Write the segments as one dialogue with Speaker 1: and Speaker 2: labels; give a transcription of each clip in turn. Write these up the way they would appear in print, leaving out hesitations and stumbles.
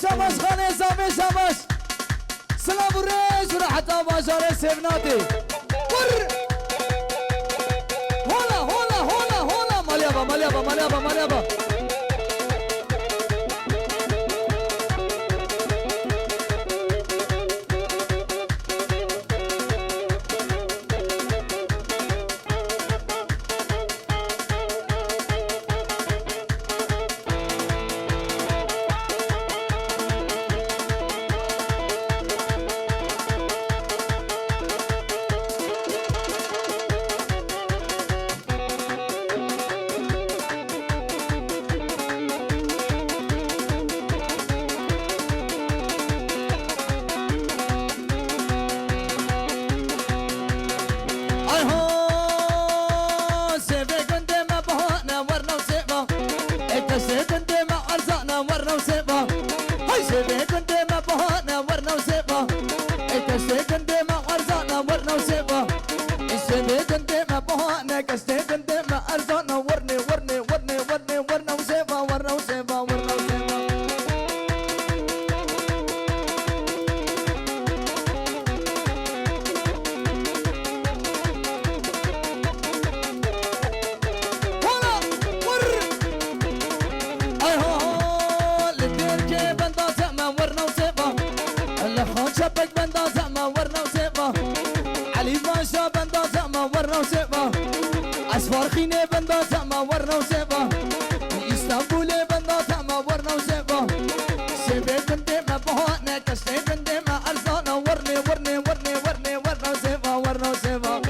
Speaker 1: شمس خانه زامي شمس سلام الرئيس ورحت باشار سيفناتي ور هولا هولا هولا هولا مليابا مليابا مليابا مليابا فارخيني بندا تما ورنا وسيبا اسطنبول بندا تما ورنا وسيبا سيبي كنت ما بهانا كشتي كنت ما ارزانا ورني ورني ورني ورني ورنا وسيبا ورنا وسيبا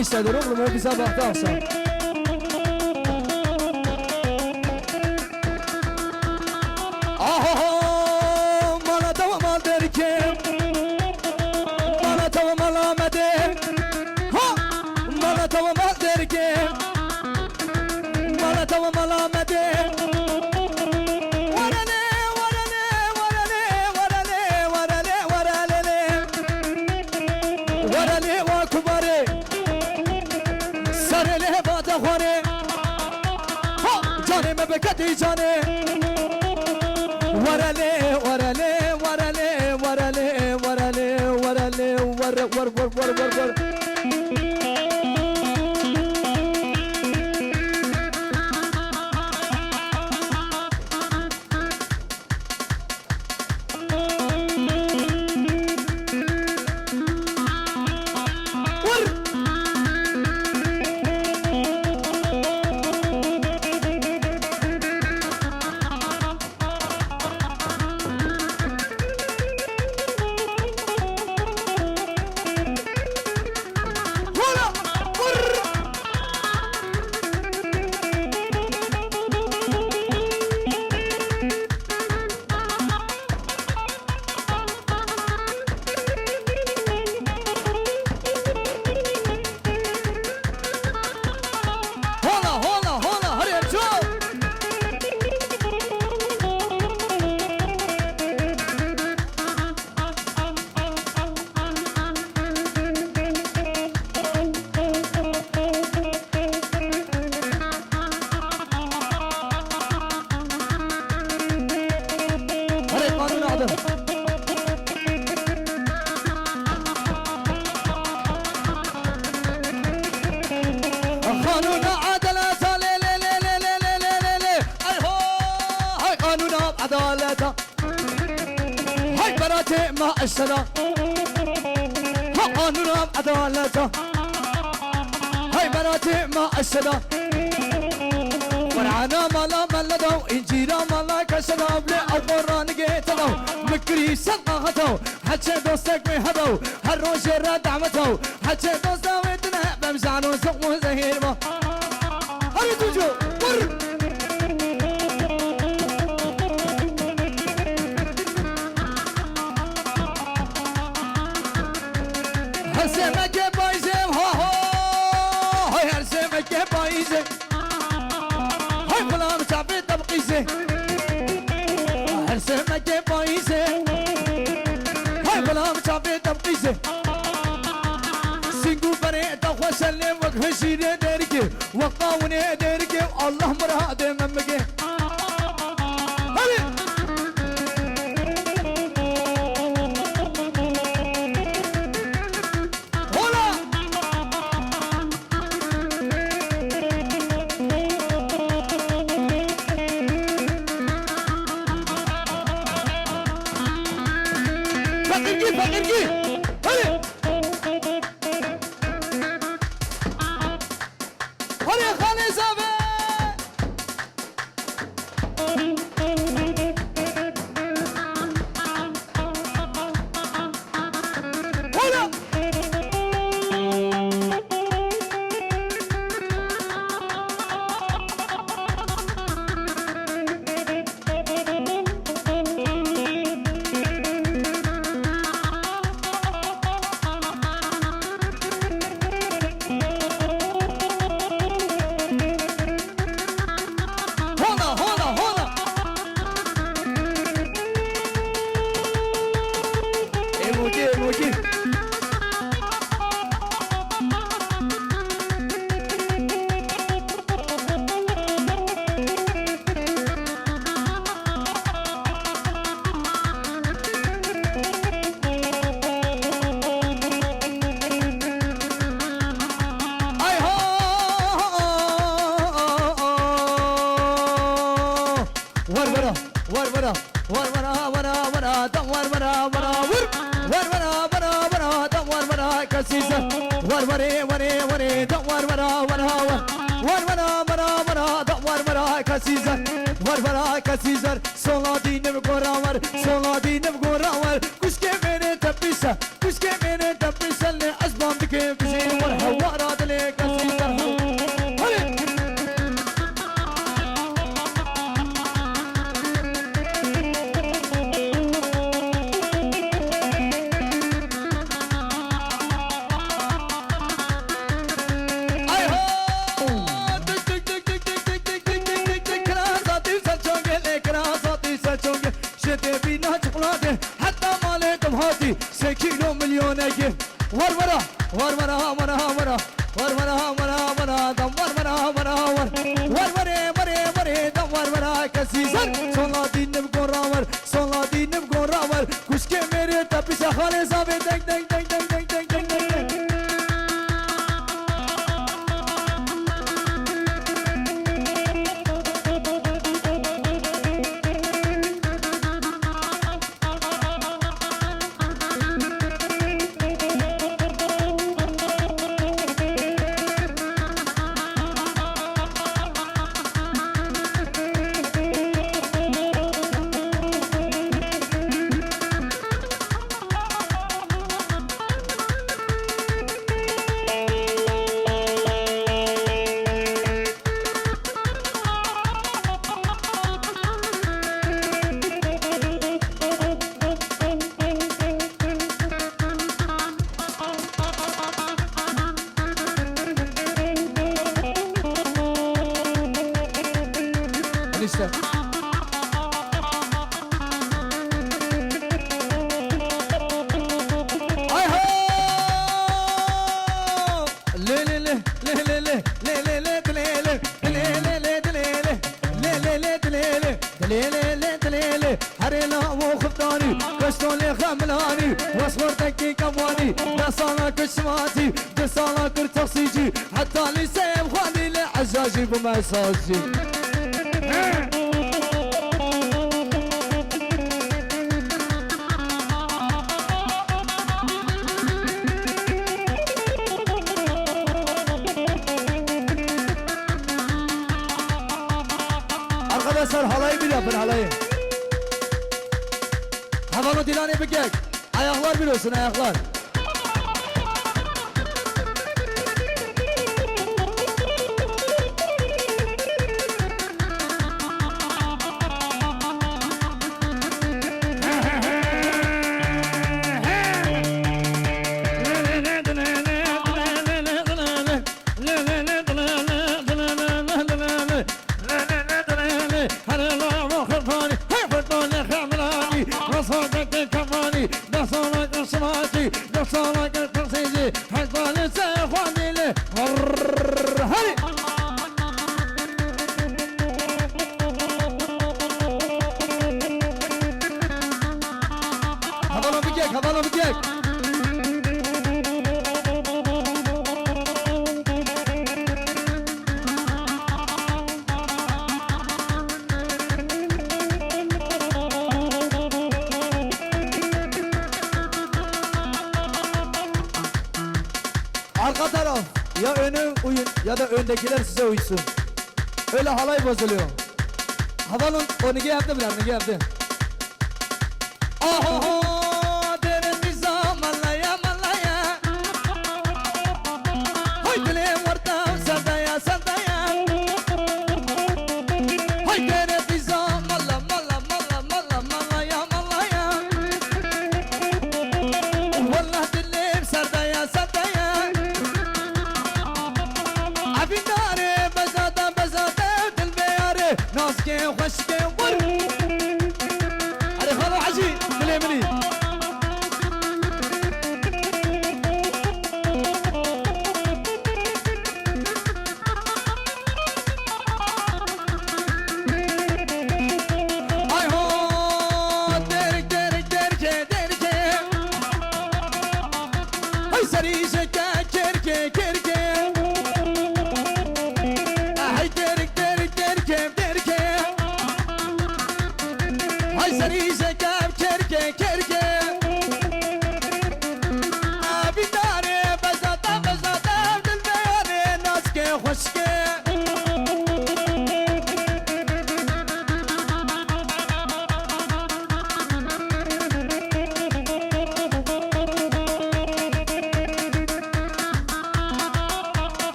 Speaker 1: يستدرون لما في سبع تاسع مالا توا مال دركم مالا توا مال آمده مالا توا مال دركم مالا توا مال آمده بكتي جاني ورالي ورالي ورالي ورالي ورالي ورالي ور ور ور ور ور ور ما السلام قانون عدالته هاي بناتي ما السلام ورعنا مالا ملدو انجيرا مالا كسلام لي القرآن قيتلو مكري صدقتو حتى دوستك مهدو هالروش الرد عمتو حتى دوستا ويتنا بمزعنو سقمو زهير ما هاي توجو ور هرسمك بايزم ها ها هاي هرسمك بايزم هاي غلام شعبي تبقيزه هرسمك بايزه هاي غلام شعبي تبقيزه سنقو بريء تخوى سلم وقفشيني ديركي وقاوني ديركي الله مراد ممكي هلي فقيركي هلي هلي خالي زابي هلا كسيزر صلاتي نبغورامر صلاتي نبغورامر كشكي من تبيسا كشكي من تبيسا اللي أسبام بكي بزين والهوا راد لي كسيزر هلي سكينو مليون اجي ور ورا ور ورا ورا ورا ور ورا ورا ورا دم ور ورا ورا ور ور ورا ورا ورا دم ور ورا كسيزر صلاتي نبغورامر صلاتي نبغورامر كشكي मेरे तपिसा खाने सावे दंग दंग दंग दंग दंग दंग दंग दंग وصورتك كمواني لا صالك سماتي تصالك تقصيجي حتى لي سيب خالي لعزازي بمساجي Arkadaşlar halayı bir yapın halayı. Havanı dilane bir gel. Ayaklar bir olsun ayaklar. Havana bir gel. Arka taraf ya öne uyun ya da öndekiler size uysun. Öyle halay bozuluyor. Havanın onu yaptı bile, onu yaptı. Oho.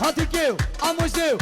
Speaker 1: Hadi gel, amuz dev,